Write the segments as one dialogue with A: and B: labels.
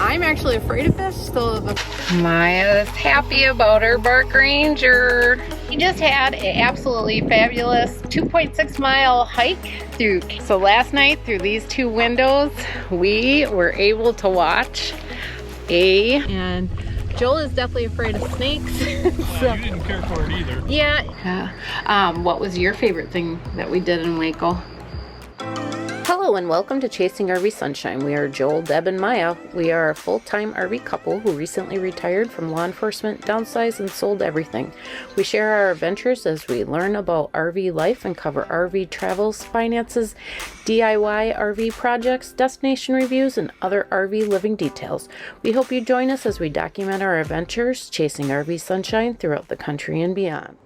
A: I'm actually afraid of fish, so
B: Maya's happy about her Bark Ranger. We just had an absolutely fabulous 2.6 mile hike through. So last night through these two windows, we were able to watch and Joel is definitely afraid of snakes.
C: So, you didn't care for it either.
B: Yeah. What was your favorite thing that we did in Waco? Hello and welcome to Chasing RV Sunshine. We are Joel, Deb, and Maya. We are a full-time RV couple who recently retired from law enforcement, downsized, and sold everything. We share our adventures as we learn about RV life and cover RV travels, finances, DIY RV projects, destination reviews, and other RV living details. We hope you join us as we document our adventures, chasing RV sunshine throughout the country and beyond.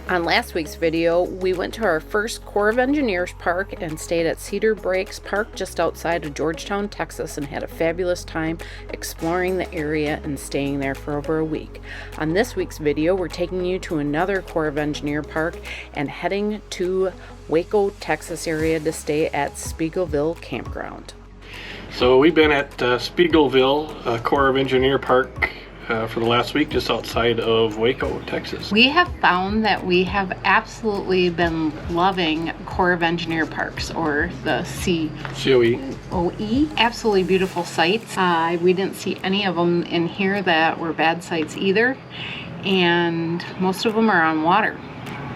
B: On last week's video, we went to our first Corps of Engineers park and stayed at Cedar Breaks Park just outside of Georgetown, Texas, and had a fabulous time exploring the area and staying there for over a week. On this week's video, we're taking you to another Corps of Engineer park and heading to Waco, Texas area to stay at Speegleville Campground.
C: So we've been at Speegleville Corps of Engineer Park for the last week, just outside of Waco, Texas.
B: We have found that we have absolutely been loving Corps of Engineer parks, or the COE. Absolutely beautiful sites. We didn't see any of them in here that were bad sites either, and most of them are on water.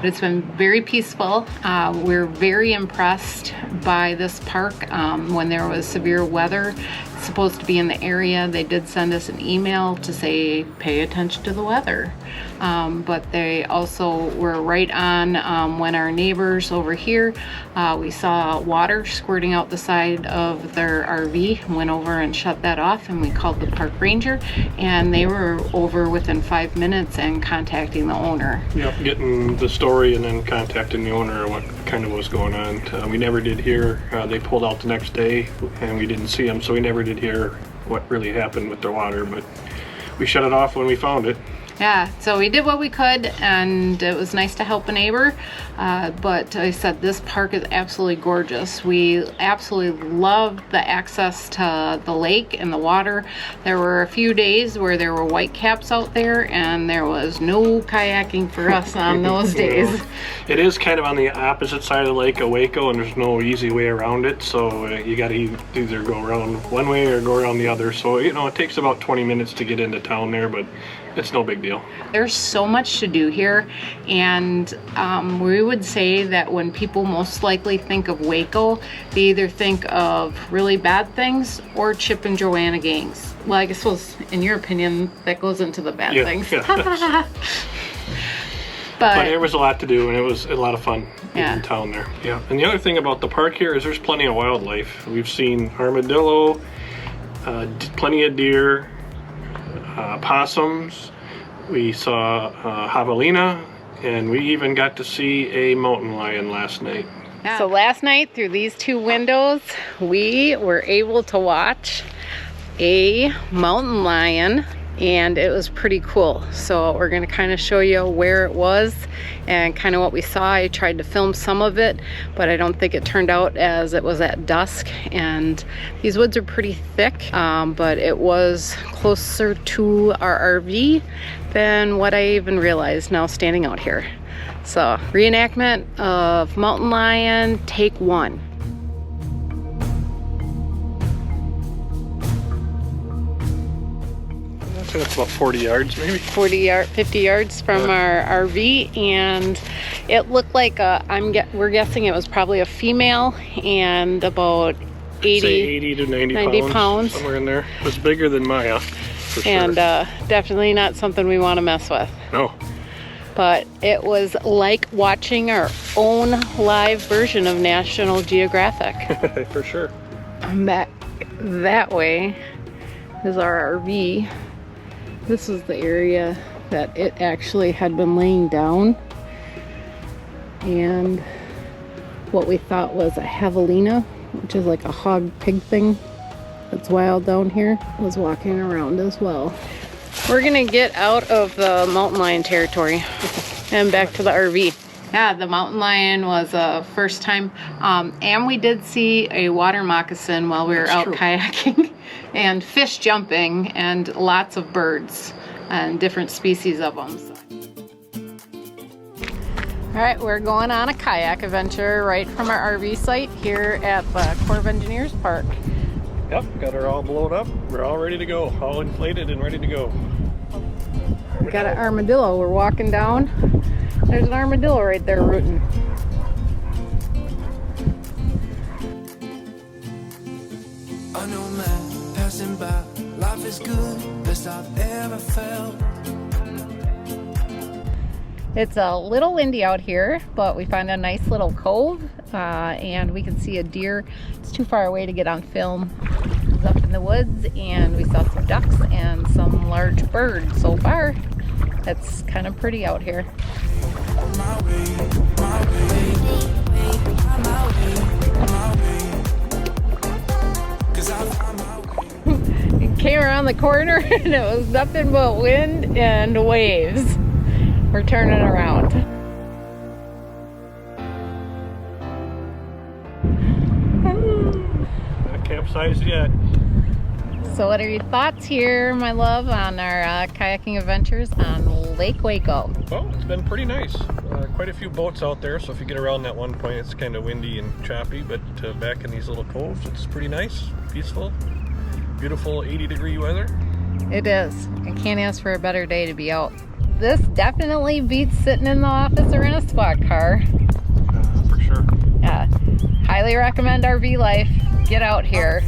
B: It's been very peaceful. We're very impressed by this park. When there was severe weather supposed to be in the area, they did send us an email to say pay attention to the weather, but they also were right on when our neighbors over here, we saw water squirting out the side of their RV, went over and shut that off, and we called the park ranger, and they were over within 5 minutes and contacting the owner.
C: Yep, getting the story and then contacting the owner what kind of was going on. We never did hear, they pulled out the next day and we didn't see them, so we never did hear what really happened with the water, but we shut it off when we found it.
B: Yeah, so we did what we could, and it was nice to help a neighbor, but I said this park is absolutely gorgeous. We absolutely loved the access to the lake and the water. There were a few days where there were white caps out there, and there was no kayaking for us on those days.
C: It is kind of on the opposite side of the lake of Waco, and there's no easy way around it, so you got to either go around one way or go around the other. So, it takes about 20 minutes to get into town there, but it's no big deal.
B: There's so much to do here, and we would say that when people most likely think of Waco, they either think of really bad things or Chip and Joanna gangs. Well, I suppose in your opinion that goes into the bad things. Yeah. But
C: there was a lot to do, and it was a lot of fun in town there. Yeah. And the other thing about the park here is there's plenty of wildlife. We've seen armadillo, plenty of deer, possums. We saw javelina, and we even got to see a mountain lion last night.
B: So last night through these two windows, we were able to watch a mountain lion, and it was pretty cool. So we're going to kind of show you where it was and kind of what we saw. I tried to film some of it, but I don't think it turned out as it was at dusk, and these woods are pretty thick, but it was closer to our RV than what I even realized now standing out here. So reenactment of mountain lion, take one.
C: So that's about 40 yards maybe?
B: 50 yards from our RV, and it looked like we're guessing it was probably a female, and about 80
C: to 90 pounds, somewhere in there. It was bigger than Maya, for sure.
B: And definitely not something we want to mess with.
C: No.
B: But it was like watching our own live version of National Geographic.
C: For sure.
B: Back that way is our RV. This is the area that it actually had been laying down, and what we thought was a javelina, which is like a hog pig thing that's wild down here, was walking around as well. We're gonna get out of the mountain lion territory and back to the RV. Yeah, the mountain lion was a first time. And we did see a water moccasin while we were out kayaking and fish jumping and lots of birds and different species of them. All right, we're going on a kayak adventure right from our RV site here at the Corps of Engineers Park.
C: Yep, got her all blown up. We're all ready to go, all inflated and ready to go.
B: We got an armadillo. We're walking down. There's an armadillo right there rooting.
D: I know man passing by, life is good, best I've ever felt.
B: It's a little windy out here, but we found a nice little cove and we can see a deer. It's too far away to get on film. It's up in the woods and we saw some ducks and some large birds. So far, it's kind of pretty out here. It came around the corner and it was nothing but wind and waves. We're turning around.
C: Not capsized yet.
B: So what are your thoughts here, my love, on our kayaking adventures on Lake Waco?
C: Well, it's been pretty nice. Quite a few boats out there, so if you get around that one point, it's kind of windy and choppy, but back in these little coves, it's pretty nice, peaceful, beautiful 80-degree weather.
B: It is. I can't ask for a better day to be out. This definitely beats sitting in the office or in a squad car.
C: For sure.
B: Yeah. Highly recommend RV life. Get out here.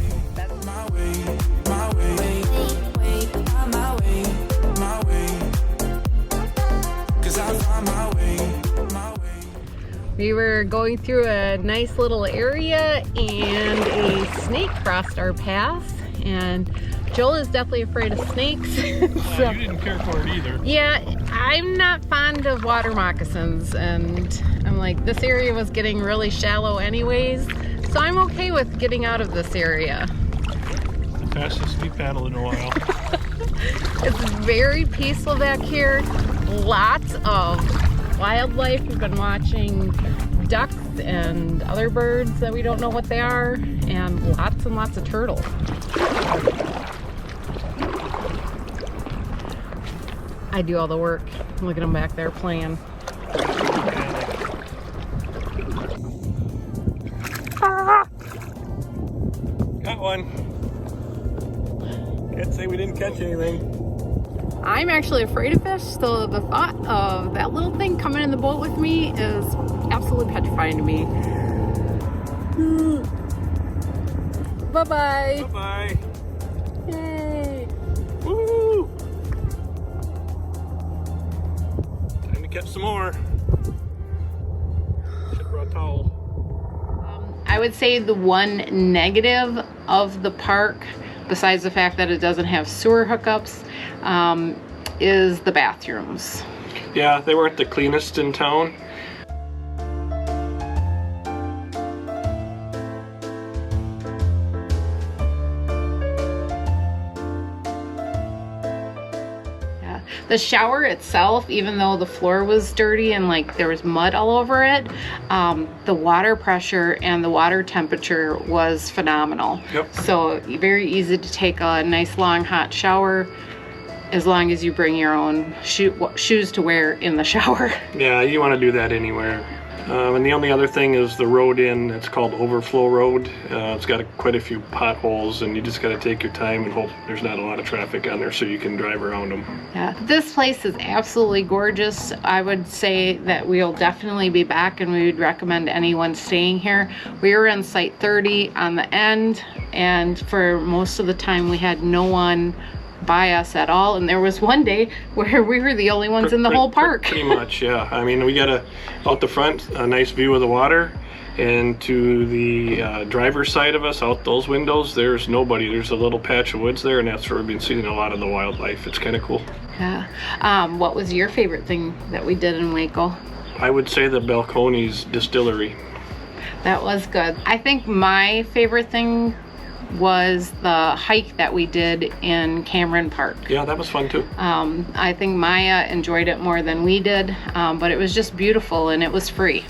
B: We were going through a nice little area and a snake crossed our path, and Joel is definitely afraid of snakes. So,
C: You didn't care for it either.
B: yeah, I'm not fond of water moccasins, and I'm like, this area was getting really shallow anyways, so I'm okay with getting out of this area.
C: The fastest we paddled in a while.
B: It's very peaceful back here. Lots of wildlife. We've been watching ducks and other birds that we don't know what they are, and lots of turtles. I do all the work. Look at them back there playing.
C: Got one. Can't say we didn't catch anything.
A: I'm actually afraid of fish, so the thought of that little thing coming in the boat with me is absolutely petrifying to me.
B: Bye-bye.
C: Bye-bye.
B: Yay.
C: Woo! Time to catch some more. Should've brought a towel.
B: I would say the one negative of the park, besides the fact that it doesn't have sewer hookups, is the bathrooms.
C: Yeah, they weren't the cleanest in town.
B: Yeah. The shower itself, even though the floor was dirty and like there was mud all over it, the water pressure and the water temperature was phenomenal.
C: Yep.
B: So very easy to take a nice long hot shower, as long as you bring your own shoes to wear in the shower.
C: Yeah, you want to do that anywhere. And the only other thing is the road in. It's called Overflow Road. It's got quite a few potholes, and you just got to take your time and hope there's not a lot of traffic on there so you can drive around them.
B: Yeah, this place is absolutely gorgeous. I would say that we'll definitely be back, and we would recommend anyone staying here. We were in Site 30 on the end, and for most of the time we had no one by us at all, and there was one day where we were the only ones in the whole park.
C: Pretty much, yeah. I mean, we got out the front, a nice view of the water, and to the driver's side of us, out those windows, there's nobody. There's a little patch of woods there, and that's where we've been seeing a lot of the wildlife. It's kind of cool.
B: Yeah. What was your favorite thing that we did in Waco?
C: I would say the Balcones Distillery.
B: That was good. I think my favorite thing was the hike that we did in Camron Park.
C: Yeah, that was fun too.
B: I think Maya enjoyed it more than we did, but it was just beautiful and it was free.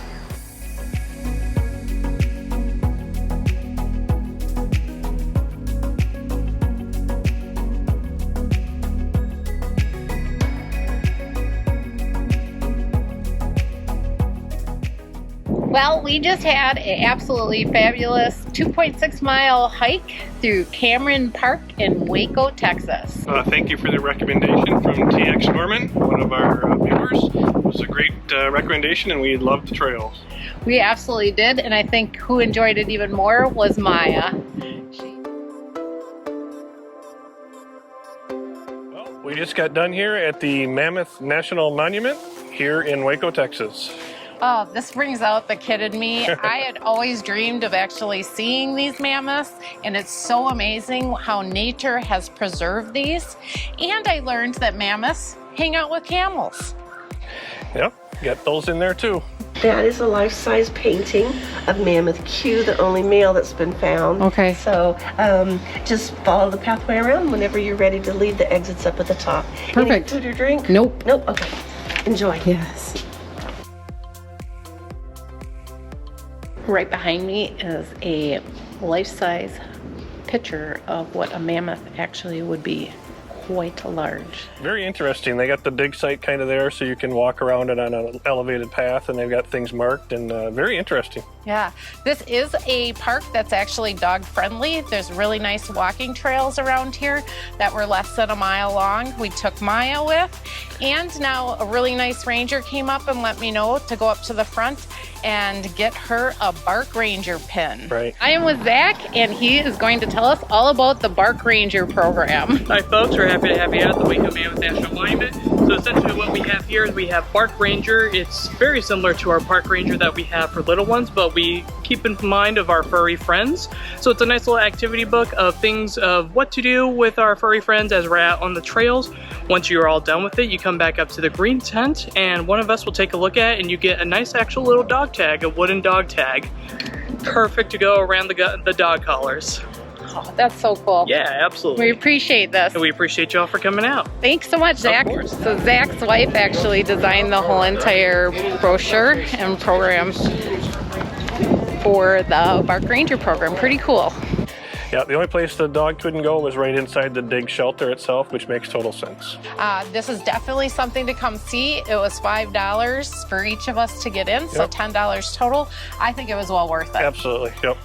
B: Well, we just had an absolutely fabulous 2.6 mile hike through Camron Park in Waco, Texas.
C: Thank you for the recommendation from TX Norman, one of our viewers. It was a great recommendation and we loved the trails.
B: We absolutely did, and I think who enjoyed it even more was Maya.
C: Well, we just got done here at the Mammoth National Monument here in Waco, Texas.
B: Oh, this brings out the kid in me. I had always dreamed of actually seeing these mammoths, and it's so amazing how nature has preserved these. And I learned that mammoths hang out with camels.
C: Yep, got those in there too.
E: That is a life-size painting of Mammoth Q, the only male that's been found.
B: Okay.
E: So just follow the pathway around. Whenever you're ready to leave, the exit's up at the top.
B: Perfect.
E: Any food or drink?
B: Nope.
E: Nope, okay. Enjoy.
B: Yes. Right behind me is a life-size picture of what a mammoth actually would be. Quite large.
C: Very interesting. They got the dig site kind of there so you can walk around it on an elevated path, and they've got things marked, and very interesting.
B: Yeah, this is a park that's actually dog friendly. There's really nice walking trails around here that were less than a mile long. We took Maya with, and now a really nice ranger came up and let me know to go up to the front and get her a Bark Ranger pin.
C: Right.
B: I am with Zach, and he is going to tell us all about the Bark Ranger program.
F: Hi folks, we're happy to have you at the Waco Mammoth National Monument. So essentially what we have here is we have Bark Ranger. It's very similar to our Park Ranger that we have for little ones, but we keep in mind of our furry friends. So it's a nice little activity book of things of what to do with our furry friends as we're out on the trails. Once you're all done with it, you come back up to the green tent and one of us will take a look at it and you get a nice actual little dog tag, a wooden dog tag. Perfect to go around the dog collars.
B: Oh, that's so cool.
F: Yeah, absolutely.
B: We appreciate this.
F: And we appreciate y'all for coming out.
B: Thanks so much, Zach.
F: Of course.
B: So Zach's wife actually designed the whole entire brochure and program for the Bark Ranger program. Pretty cool.
C: Yeah, the only place the dog couldn't go was right inside the dig shelter itself, which makes total sense.
B: This is definitely something to come see. It was $5 for each of us to get in, so $10 total. I think it was well worth it.
C: Absolutely, yep.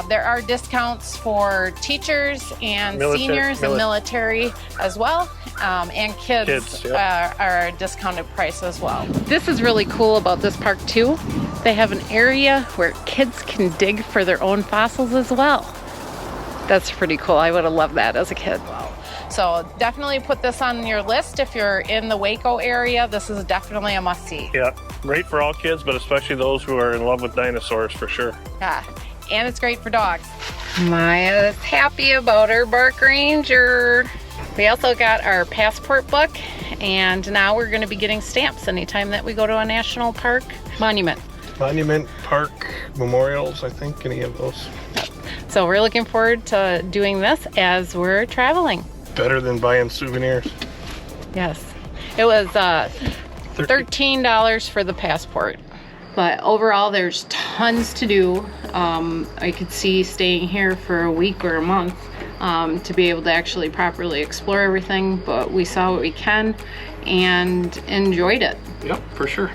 B: There are discounts for teachers and seniors and military as well, and kids are a discounted price as well. This is really cool about this park too. They have an area where kids can dig for their own fossils as well. That's pretty cool. I would have loved that as a kid. So definitely put this on your list if you're in the Waco area. This is definitely a must-see.
C: Yeah, great for all kids, but especially those who are in love with dinosaurs for sure.
B: Yeah, and it's great for dogs. Maya's happy about her Bark Ranger. We also got our passport book, and now we're going to be getting stamps anytime that we go to a national park monument.
C: Monument, park, memorials, I think, any of those.
B: So we're looking forward to doing this as we're traveling.
C: Better than buying souvenirs.
B: Yes. It was $13 for the passport. But overall, there's tons to do. I could see staying here for a week or a month to be able to actually properly explore everything, but we saw what we can and enjoyed it.
C: Yep, for sure.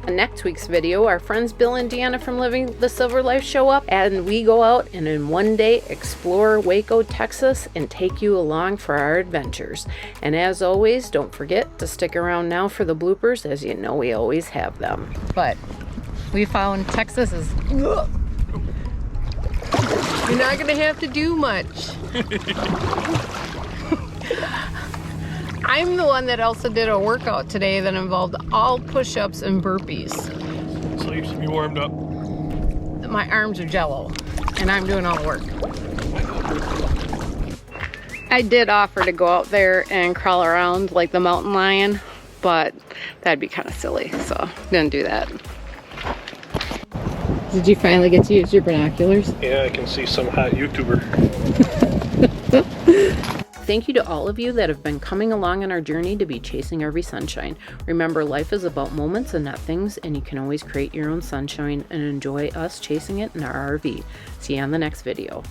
B: In next week's video, our friends Bill and Deanna from Living the Silver Life show up, and we go out and in one day explore Waco, Texas, and take you along for our adventures. And as always, don't forget to stick around now for the bloopers, as you know we always have them. But we found Texas is... You're not gonna have to do much. I'm the one that also did a workout today that involved all push-ups and burpees.
C: Sleeves to be warmed up.
B: My arms are jello, and I'm doing all the work. I did offer to go out there and crawl around like the mountain lion, but that'd be kind of silly, so didn't do that. Did you finally get to use your binoculars?
C: Yeah, I can see some hot YouTuber.
B: Thank you to all of you that have been coming along on our journey to be chasing RV sunshine. Remember, life is about moments and not things, and you can always create your own sunshine and enjoy us chasing it in our RV. See you on the next video.